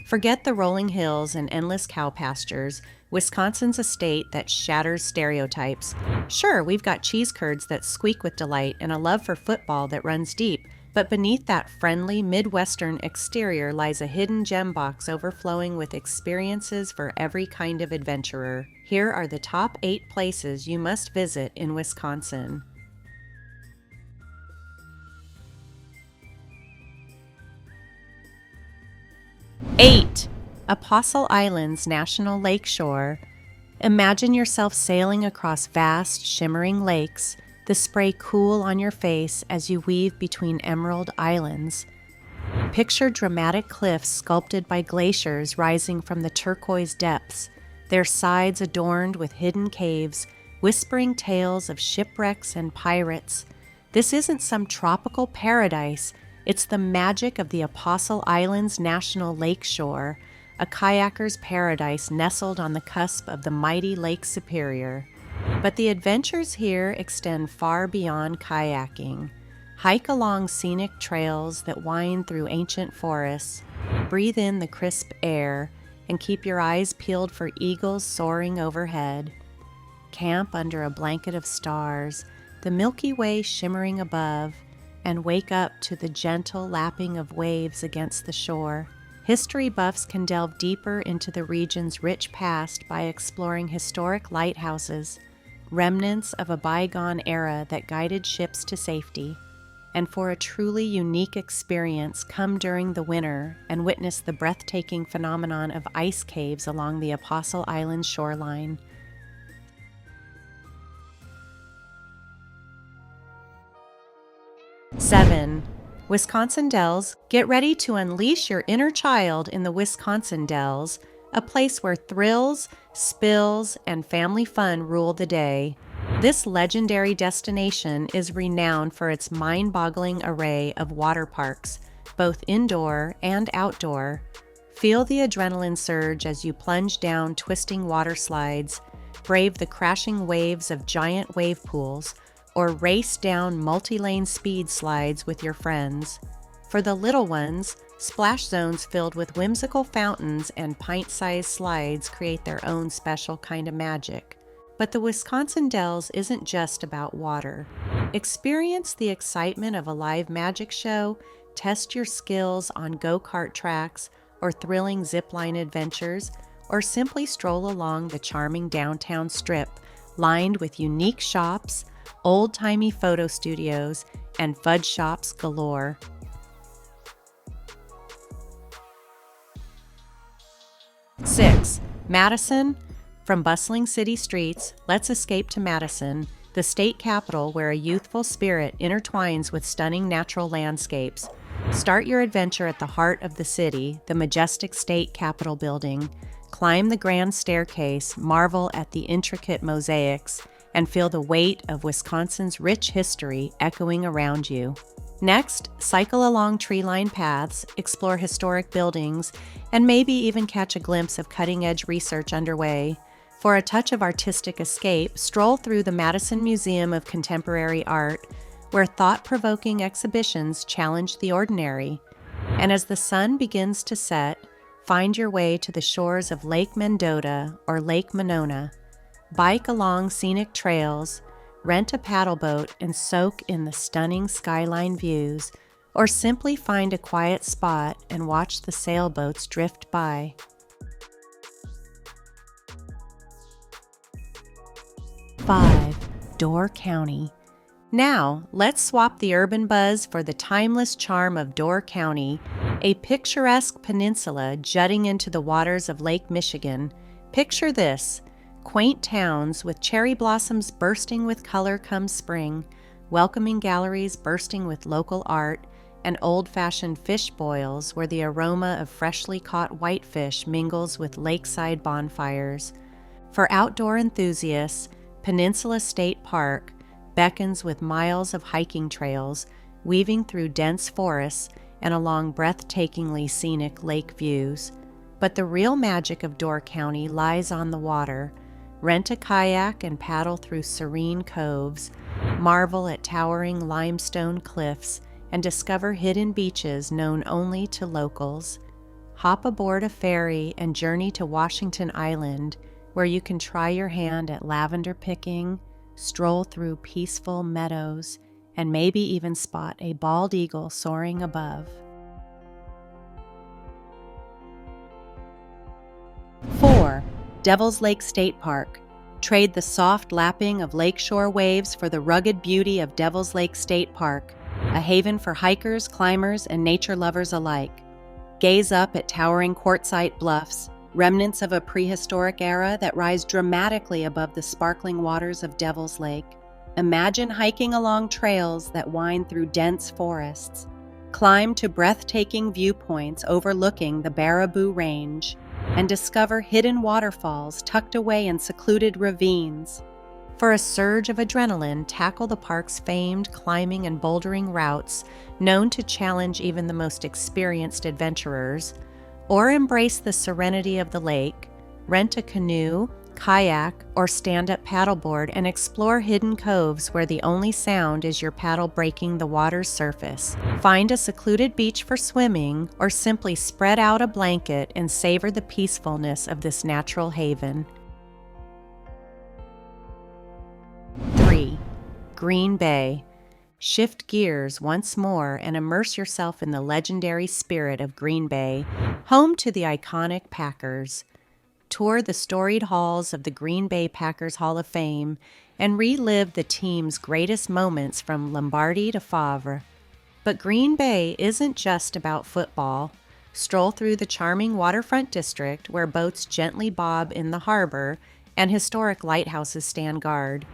Forget the rolling hills and endless cow pastures. Wisconsin's a state that shatters stereotypes. Sure, we've got cheese curds that squeak with delight and a love for football that runs deep, but beneath that friendly Midwestern exterior lies a hidden gem box overflowing with experiences for every kind of adventurer. Here are the top 8 places you must visit in Wisconsin. 8. Apostle Island's National Lakeshore. Imagine yourself sailing across vast, shimmering lakes, the spray cool on your face as you weave between emerald islands. Picture dramatic cliffs sculpted by glaciers rising from the turquoise depths, their sides adorned with hidden caves, whispering tales of shipwrecks and pirates. This isn't some tropical paradise. It's the magic of the Apostle Island's National Lakeshore, a kayaker's paradise nestled on the cusp of the mighty Lake Superior. But the adventures here extend far beyond kayaking. Hike along scenic trails that wind through ancient forests, breathe in the crisp air, and keep your eyes peeled for eagles soaring overhead. Camp under a blanket of stars, the Milky Way shimmering above, and wake up to the gentle lapping of waves against the shore. History buffs can delve deeper into the region's rich past by exploring historic lighthouses, remnants of a bygone era that guided ships to safety. And for a truly unique experience, come during the winter and witness the breathtaking phenomenon of ice caves along the Apostle Island shoreline. 7. Wisconsin Dells. Get ready to unleash your inner child in the Wisconsin Dells, a place where thrills, spills, and family fun rule the day. This legendary destination is renowned for its mind-boggling array of water parks, both indoor and outdoor. Feel the adrenaline surge as you plunge down twisting water slides, brave the crashing waves of giant wave pools, or race down multi-lane speed slides with your friends. For the little ones, splash zones filled with whimsical fountains and pint-sized slides create their own special kind of magic. But the Wisconsin Dells isn't just about water. Experience the excitement of a live magic show, test your skills on go-kart tracks or thrilling zipline adventures, or simply stroll along the charming downtown strip lined with unique shops, old-timey photo studios, and fudge shops galore. 6. Madison. From bustling city streets, let's escape to Madison, the state capital where a youthful spirit intertwines with stunning natural landscapes. Start your adventure at the heart of the city, the majestic state capitol building. Climb the grand staircase, marvel at the intricate mosaics, and feel the weight of Wisconsin's rich history echoing around you. Next, cycle along tree-lined paths, explore historic buildings, and maybe even catch a glimpse of cutting-edge research underway. For a touch of artistic escape, stroll through the Madison Museum of Contemporary Art, where thought-provoking exhibitions challenge the ordinary. And as the sun begins to set, find your way to the shores of Lake Mendota or Lake Monona. Bike along scenic trails, rent a paddle boat and soak in the stunning skyline views, or simply find a quiet spot and watch the sailboats drift by. 5. Door County. Now, let's swap the urban buzz for the timeless charm of Door County, a picturesque peninsula jutting into the waters of Lake Michigan. Picture this: quaint towns with cherry blossoms bursting with color come spring, welcoming galleries bursting with local art, and old-fashioned fish boils where the aroma of freshly caught whitefish mingles with lakeside bonfires. For outdoor enthusiasts, Peninsula State Park beckons with miles of hiking trails, weaving through dense forests and along breathtakingly scenic lake views. But the real magic of Door County lies on the water. Rent a kayak and paddle through serene coves, marvel at towering limestone cliffs, and discover hidden beaches known only to locals. hop aboard a ferry and journey to Washington Island, where you can try your hand at lavender picking, stroll through peaceful meadows, and maybe even spot a bald eagle soaring above. 4. Devil's Lake State Park. Trade the soft lapping of lakeshore waves for the rugged beauty of Devil's Lake State Park, a haven for hikers, climbers, and nature lovers alike. Gaze up at towering quartzite bluffs, remnants of a prehistoric era that rise dramatically above the sparkling waters of Devil's Lake. Imagine hiking along trails that wind through dense forests. Climb to breathtaking viewpoints overlooking the Baraboo Range, and discover hidden waterfalls tucked away in secluded ravines. For a surge of adrenaline, tackle the park's famed climbing and bouldering routes, known to challenge even the most experienced adventurers, or embrace the serenity of the lake, rent a canoe, kayak, or stand-up paddleboard and explore hidden coves where the only sound is your paddle breaking the water's surface. Find a secluded beach for swimming, or simply spread out a blanket and savor the peacefulness of this natural haven. 3. Green Bay. Shift gears once more and immerse yourself in the legendary spirit of Green Bay, home to the iconic Packers. Tour the storied halls of the Green Bay Packers Hall of Fame and relive the team's greatest moments from Lombardi to Favre. But Green Bay isn't just about football. Stroll through the charming waterfront district where boats gently bob in the harbor and historic lighthouses stand guard.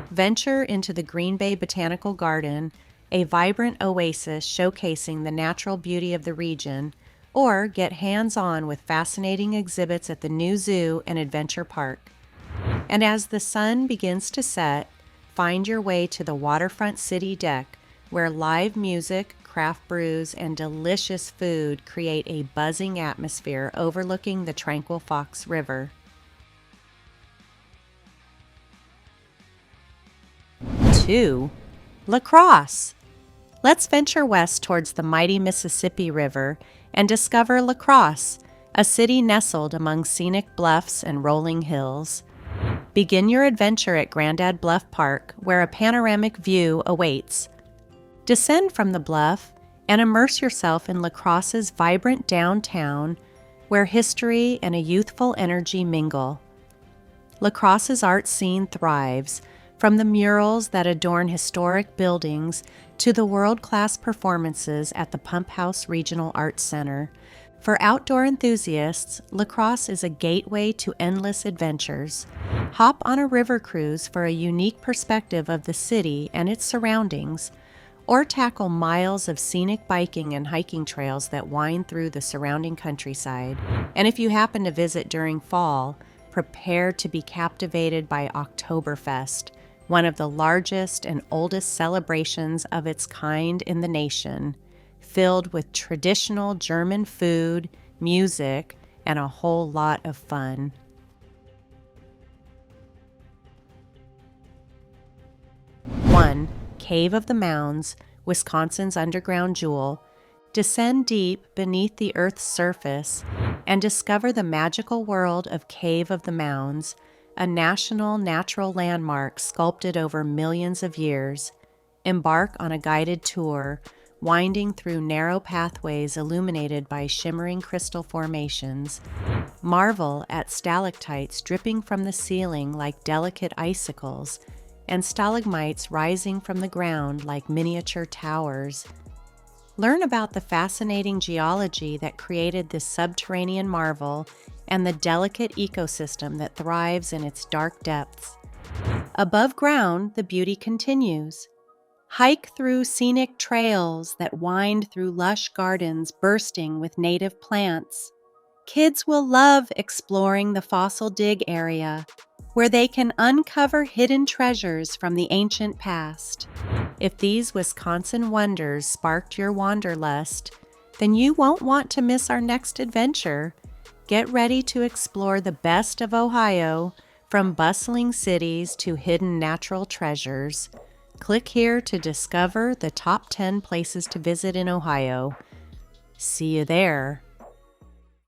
Venture into the Green Bay Botanical Garden, a vibrant oasis showcasing the natural beauty of the region, or get hands-on with fascinating exhibits at the new zoo and adventure park. And as the sun begins to set, find your way to the waterfront city deck, where live music, craft brews, and delicious food create a buzzing atmosphere overlooking the tranquil Fox River. 2. La Crosse. Let's venture west towards the mighty Mississippi River and discover La Crosse, a city nestled among scenic bluffs and rolling hills. Begin your adventure at Grandad Bluff Park, where a panoramic view awaits. Descend from the bluff and immerse yourself in La Crosse's vibrant downtown, where history and a youthful energy mingle. La Crosse's art scene thrives, from the murals that adorn historic buildings to the world-class performances at the Pump House Regional Arts Center. For outdoor enthusiasts, La Crosse is a gateway to endless adventures. Hop on a river cruise for a unique perspective of the city and its surroundings, or tackle miles of scenic biking and hiking trails that wind through the surrounding countryside. And if you happen to visit during fall, prepare to be captivated by Oktoberfest, one of the largest and oldest celebrations of its kind in the nation, filled with traditional German food, music, and a whole lot of fun. 1. Cave of the Mounds, Wisconsin's underground jewel. Descend deep beneath the Earth's surface and discover the magical world of Cave of the Mounds, a national natural landmark sculpted over millions of years. Embark on a guided tour, winding through narrow pathways illuminated by shimmering crystal formations. Marvel at stalactites dripping from the ceiling like delicate icicles, and stalagmites rising from the ground like miniature towers. Learn about the fascinating geology that created this subterranean marvel and the delicate ecosystem that thrives in its dark depths. Above ground, the beauty continues. Hike through scenic trails that wind through lush gardens bursting with native plants. Kids will love exploring the fossil dig area, where they can uncover hidden treasures from the ancient past. If these Wisconsin wonders sparked your wanderlust, then you won't want to miss our next adventure. Get ready to explore the best of Ohio, from bustling cities to hidden natural treasures. Click here to discover the top 10 places to visit in Ohio. See you there.